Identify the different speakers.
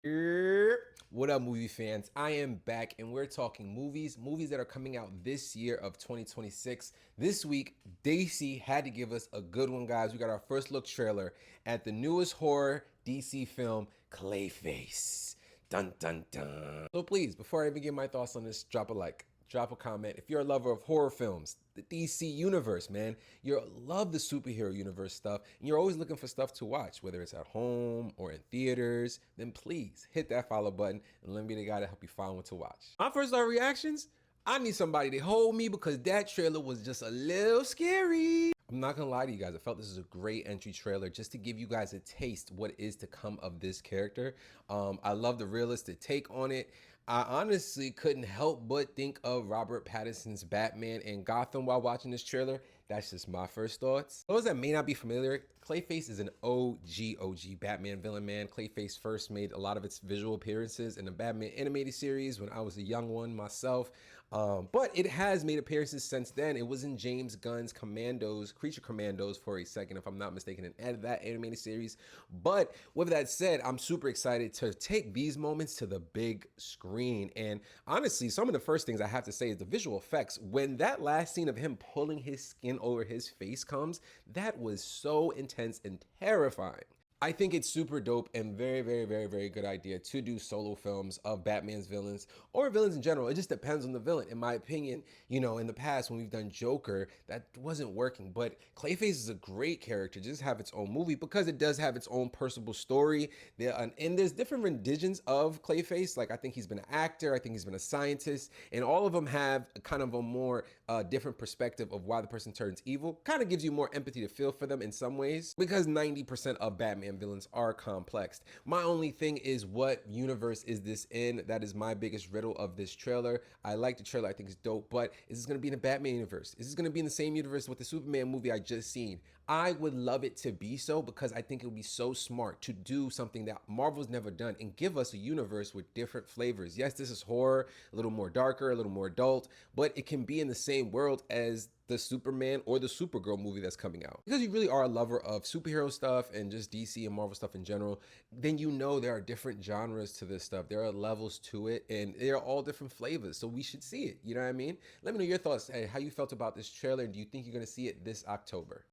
Speaker 1: What up, movie fans? I am back and we're talking movies that are coming out this year of 2026. This week, DC had to give us a good one, guys. We got our first look trailer at the newest horror DC film, Clayface. Dun dun dun. So please, before I even give my thoughts on this, drop a like. Drop a comment. If you're a lover of horror films, the DC universe, man, you love the superhero universe stuff, and you're always looking for stuff to watch, whether it's at home or in theaters, then please hit that follow button and let me be the guy to help you find what to watch. My first reactions, I need somebody to hold me because that trailer was just a little scary. I'm not gonna lie to you guys, I felt this is a great entry trailer just to give you guys a taste what is to come of this character. I love the realistic take on it. I honestly couldn't help but think of Robert Pattinson's Batman in Gotham while watching this trailer. That's just my first thoughts. Those that may not be familiar, Clayface is an OG Batman villain, man. Clayface first made a lot of its visual appearances in the Batman animated series when I was a young one myself. But it has made appearances since then. It was in James Gunn's Creature Commandos for a second, if I'm not mistaken, and that animated series. But with that said, I'm super excited to take these moments to the big screen. And honestly, some of the first things I have to say is the visual effects. When that last scene of him pulling his skin over his face comes, that was so intense and terrifying. I think it's super dope and very good idea to do solo films of Batman's villains or villains in general. It just depends on the villain. In my opinion, you know, in the past when we've done Joker, that wasn't working. But Clayface is a great character, just have its own movie because it does have its own personable story. And there's different renditions of Clayface. Like I think he's been an actor, I think he's been a scientist, and all of them have kind of a more different perspective of why the person turns evil. Kind of gives you more empathy to feel for them in some ways because 90% of Batman villains are complex. My only thing is, what universe is this in? That is my biggest riddle of this trailer. I like the trailer, I think it's dope, but is this going to be in the Batman universe? Is this going to be in the same universe with the Superman movie I just seen? I would love it to be so because I think it would be so smart to do something that Marvel's never done and give us a universe with different flavors. Yes, this is horror, a little more darker, a little more adult, but it can be in the same world as the Superman or the Supergirl movie that's coming out. Because you really are a lover of superhero stuff and just DC and Marvel stuff in general, then you know there are different genres to this stuff. There are levels to it and they're all different flavors. So we should see it. You know what I mean? Let me know your thoughts. Hey, how you felt about this trailer, and do you think you're going to see it this October?